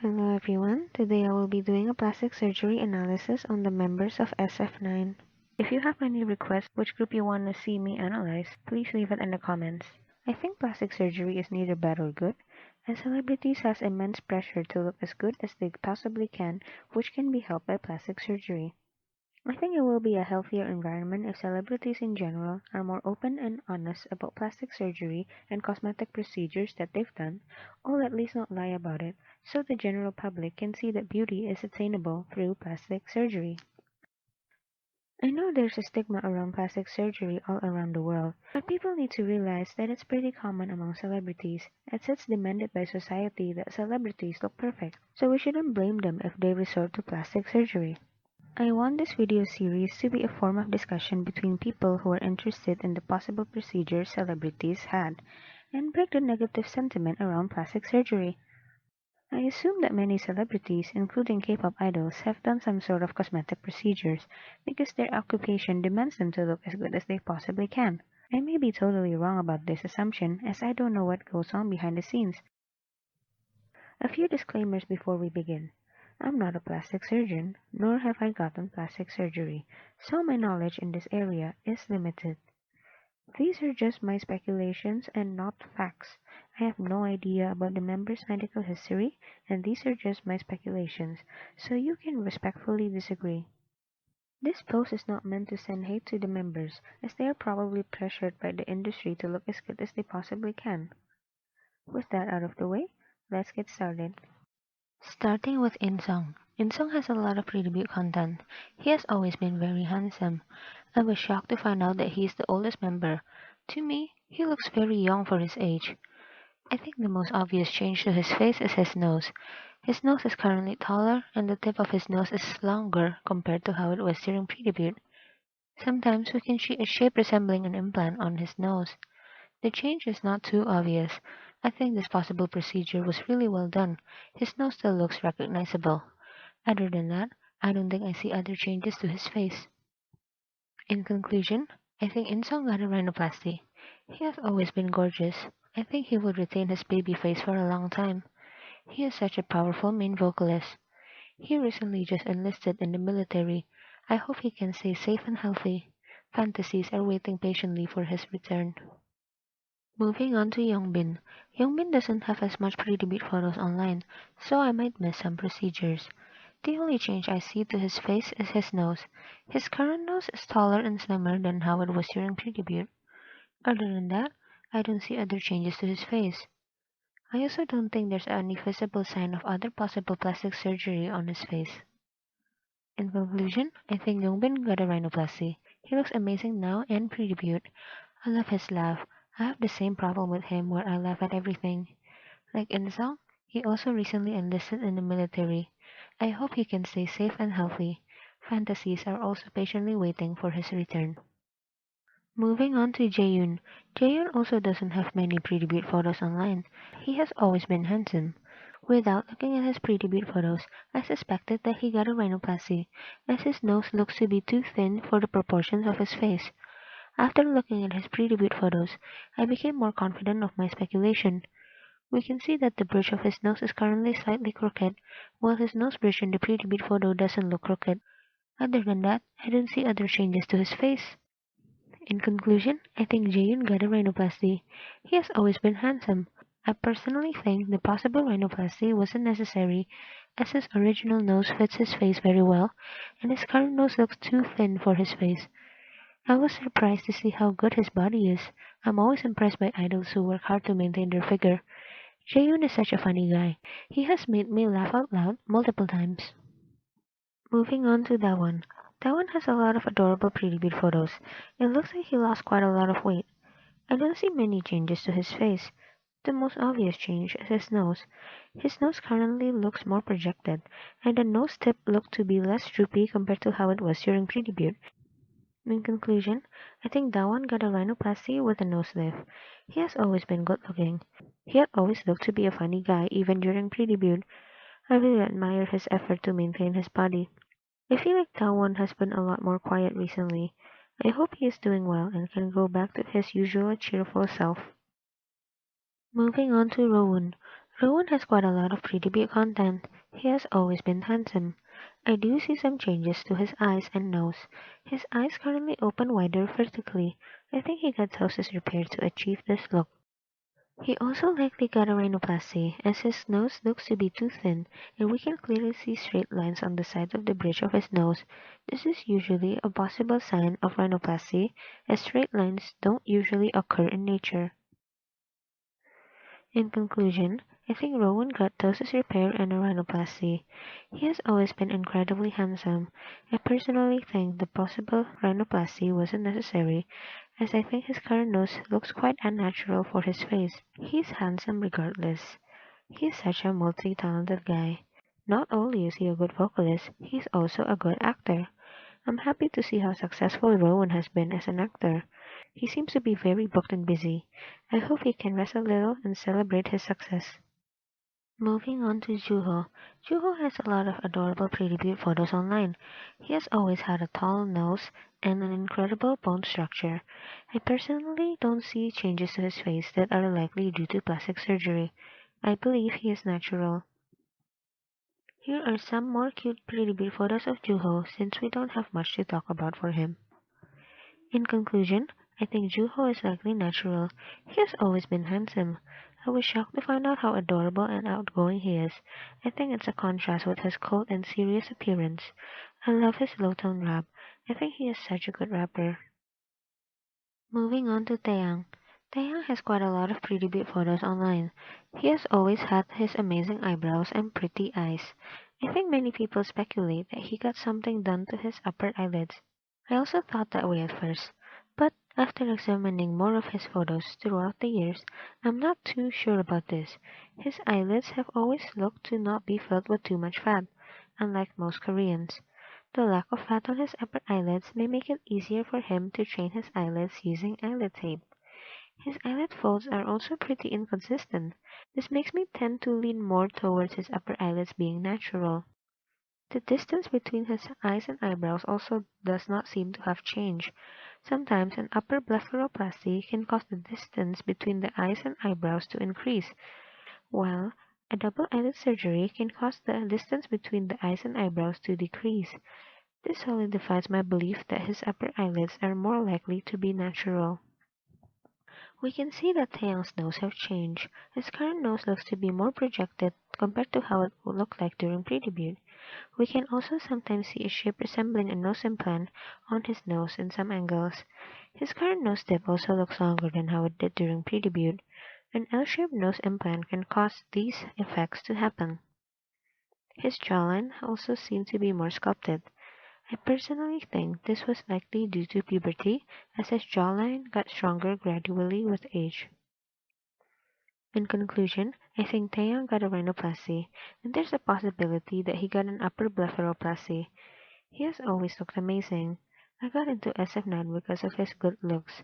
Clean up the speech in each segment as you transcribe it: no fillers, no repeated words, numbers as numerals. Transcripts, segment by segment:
Hello everyone, today I will be doing a plastic surgery analysis on the members of SF9. If you have any requests which group you want to see me analyze, please leave it in the comments. I think plastic surgery is neither bad or good, as celebrities has immense pressure to look as good as they possibly can, which can be helped by plastic surgery. I think it will be a healthier environment if celebrities in general are more open and honest about plastic surgery and cosmetic procedures that they've done, or at least not lie about it, so the general public can see that beauty is attainable through plastic surgery. I know there's a stigma around plastic surgery all around the world, but people need to realize that it's pretty common among celebrities, as it's demanded by society that celebrities look perfect, so we shouldn't blame them if they resort to plastic surgery. I want this video series to be a form of discussion between people who are interested in the possible procedures celebrities had and break the negative sentiment around plastic surgery. I assume that many celebrities, including K-pop idols, have done some sort of cosmetic procedures because their occupation demands them to look as good as they possibly can. I may be totally wrong about this assumption as I don't know what goes on behind the scenes. A few disclaimers before we begin. I'm not a plastic surgeon, nor have I gotten plastic surgery, so my knowledge in this area is limited. These are just my speculations and not facts. I have no idea about the member's medical history, and these are just my speculations, so you can respectfully disagree. This post is not meant to send hate to the members, as they are probably pressured by the industry to look as good as they possibly can. With that out of the way, let's get started. Starting with Inseong. Inseong has a lot of predebut content. He has always been very handsome. I was shocked to find out that he is the oldest member. To me, he looks very young for his age. I think the most obvious change to his face is his nose. His nose is currently taller, and the tip of his nose is longer compared to how it was during predebut. Sometimes we can see a shape resembling an implant on his nose. The change is not too obvious. I think this possible procedure was really well done. His nose still looks recognizable. Other than that, I don't think I see other changes to his face. In conclusion, I think Insong got a rhinoplasty. He has always been gorgeous. I think he will retain his baby face for a long time. He is such a powerful main vocalist. He recently just enlisted in the military. I hope he can stay safe and healthy. Fantasies are waiting patiently for his return. Moving on to Youngbin. Youngbin doesn't have as much pre-debut photos online, so I might miss some procedures. The only change I see to his face is his nose. His current nose is taller and slimmer than how it was during pre-debut. Other than that, I don't see other changes to his face. I also don't think there's any visible sign of other possible plastic surgery on his face. In conclusion, I think Youngbin got a rhinoplasty. He looks amazing now and pre-debut. I love his laugh. I have the same problem with him where I laugh at everything. Like in the song, he also recently enlisted in the military. I hope he can stay safe and healthy. Fantasies are also patiently waiting for his return. Moving on to Jaeyoon. Jaeyoon also doesn't have many pre-debut photos online. He has always been handsome. Without looking at his pre-debut photos, I suspected that he got a rhinoplasty, as his nose looks to be too thin for the proportions of his face. After looking at his pre-debut photos, I became more confident of my speculation. We can see that the bridge of his nose is currently slightly crooked, while his nose bridge in the pre-debut photo doesn't look crooked. Other than that, I don't see other changes to his face. In conclusion, I think Jaeyoon got a rhinoplasty. He has always been handsome. I personally think the possible rhinoplasty wasn't necessary, as his original nose fits his face very well, and his current nose looks too thin for his face. I was surprised to see how good his body is. I'm always impressed by idols who work hard to maintain their figure. Jaeyoon is such a funny guy. He has made me laugh out loud multiple times. Moving on to Dawon. Dawon has a lot of adorable pre-debut photos. It looks like he lost quite a lot of weight. I don't see many changes to his face. The most obvious change is his nose. His nose currently looks more projected, and the nose tip looked to be less droopy compared to how it was during pre-debut. In conclusion, I think Dawon got a rhinoplasty with a nose lift. He has always been good looking. He had always looked to be a funny guy even during pre-debut. I really admire his effort to maintain his body. I feel like Dawon has been a lot more quiet recently. I hope he is doing well and can go back to his usual cheerful self. Moving on to Rowoon. Rowoon has quite a lot of pre-debut content. He has always been handsome. I do see some changes to his eyes and nose. His eyes currently open wider vertically. I think he got houses repaired to achieve this look. He also likely got a rhinoplasty, as his nose looks to be too thin, and we can clearly see straight lines on the side of the bridge of his nose. This is usually a possible sign of rhinoplasty, as straight lines don't usually occur in nature. In conclusion, I think Rowan got Tosa's repair and a rhinoplasty. He has always been incredibly handsome. I personally think the possible rhinoplasty wasn't necessary, as I think his current nose looks quite unnatural for his face. He's handsome regardless. He's such a multi-talented guy. Not only is he a good vocalist, he's also a good actor. I'm happy to see how successful Rowan has been as an actor. He seems to be very booked and busy. I hope he can rest a little and celebrate his success. Moving on to Zuho. Zuho has a lot of adorable pre-debut photos online. He has always had a tall nose and an incredible bone structure. I personally don't see changes to his face that are likely due to plastic surgery. I believe he is natural. Here are some more cute pre-debut photos of Juho since we don't have much to talk about for him. In conclusion, I think Juho is likely natural. He has always been handsome. I was shocked to find out how adorable and outgoing he is. I think it's a contrast with his cold and serious appearance. I love his low-tone rap. I think he is such a good rapper. Moving on to Taeyang. Taeyang has quite a lot of pre-debut photos online. He has always had his amazing eyebrows and pretty eyes. I think many people speculate that he got something done to his upper eyelids. I also thought that way at first, but after examining more of his photos throughout the years, I'm not too sure about this. His eyelids have always looked to not be filled with too much fat, unlike most Koreans. The lack of fat on his upper eyelids may make it easier for him to train his eyelids using eyelid tape. His eyelid folds are also pretty inconsistent. This makes me tend to lean more towards his upper eyelids being natural. The distance between his eyes and eyebrows also does not seem to have changed. Sometimes an upper blepharoplasty can cause the distance between the eyes and eyebrows to increase, while a double eyelid surgery can cause the distance between the eyes and eyebrows to decrease. This solidifies my belief that his upper eyelids are more likely to be natural. We can see that Taeyang's nose have changed. His current nose looks to be more projected compared to how it would look like during pre-debut. We can also sometimes see a shape resembling a nose implant on his nose in some angles. His current nose tip also looks longer than how it did during pre-debut. An L-shaped nose implant can cause these effects to happen. His jawline also seemed to be more sculpted. I personally think this was likely due to puberty, as his jawline got stronger gradually with age. In conclusion, I think Taeyang got a rhinoplasty, and there's a possibility that he got an upper blepharoplasty. He has always looked amazing. I got into SF9 because of his good looks.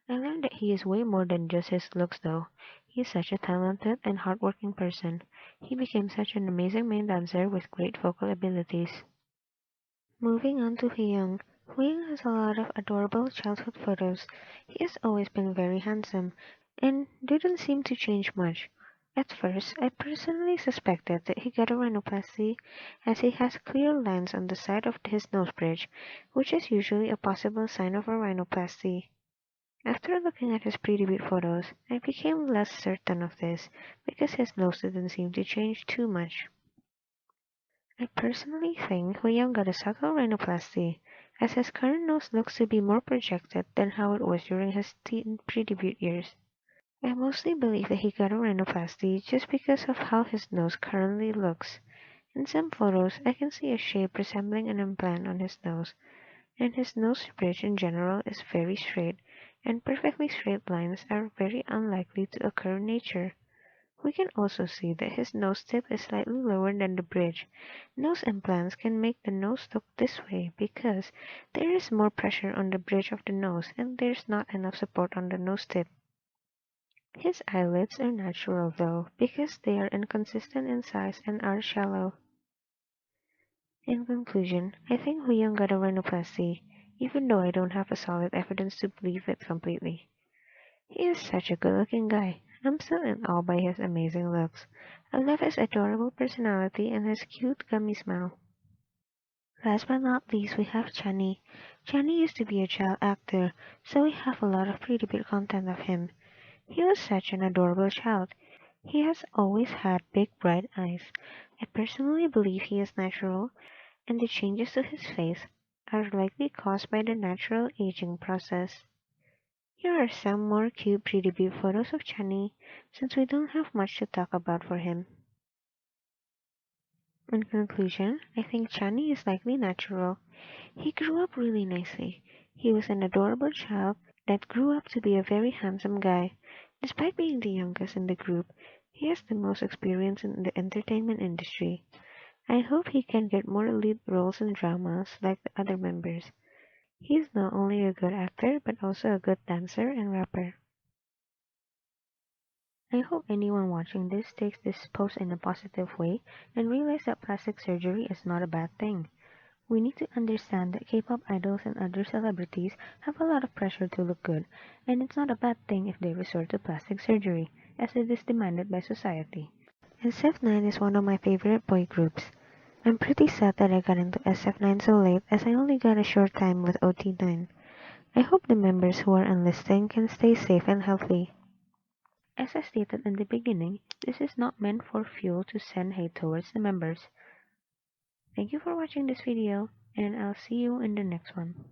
I learned that he is way more than just his looks though. He is such a talented and hardworking person. He became such an amazing main dancer with great vocal abilities. Moving on to hwiyoung. Hwiyoung has a lot of adorable childhood photos. He has always been very handsome and didn't seem to change much. At first, I personally suspected that he got a rhinoplasty as he has clear lines on the side of his nose bridge, which is usually a possible sign of a rhinoplasty. After looking at his pre-debut photos, I became less certain of this because his nose didn't seem to change too much. I personally think hwiyoung got a subtle rhinoplasty, as his current nose looks to be more projected than how it was during his teen pre-debut years. I mostly believe that he got a rhinoplasty just because of how his nose currently looks. In some photos, I can see a shape resembling an implant on his nose, and his nose bridge in general is very straight, and perfectly straight lines are very unlikely to occur in nature. We can also see that his nose tip is slightly lower than the bridge. Nose implants can make the nose look this way because there is more pressure on the bridge of the nose and there's not enough support on the nose tip. His eyelids are natural though because they are inconsistent in size and are shallow. In conclusion, I think Hwiyoung got a rhinoplasty, even though I don't have a solid evidence to believe it completely. He is such a good looking guy. I'm still in awe by his amazing looks. I love his adorable personality and his cute gummy smile. Last but not least, we have Chani. Chani used to be a child actor, so we have a lot of predebut content of him. He was such an adorable child. He has always had big bright eyes. I personally believe he is natural, and the changes to his face are likely caused by the natural aging process. Here are some more cute predebut photos of Chani, since we don't have much to talk about for him. In conclusion, I think Chani is likely natural. He grew up really nicely. He was an adorable child that grew up to be a very handsome guy. Despite being the youngest in the group, he has the most experience in the entertainment industry. I hope he can get more lead roles in dramas like the other members. He is not only a good actor but also a good dancer and rapper. I hope anyone watching this takes this post in a positive way and realize that plastic surgery is not a bad thing. We need to understand that K-pop idols and other celebrities have a lot of pressure to look good, and it's not a bad thing if they resort to plastic surgery, as it is demanded by society. SF9 is one of my favorite boy groups. I'm pretty sad that I got into SF9 so late as I only got a short time with OT9. I hope the members who are enlisting can stay safe and healthy. As I stated in the beginning, this is not meant for fuel to send hate towards the members. Thank you for watching this video, and I'll see you in the next one.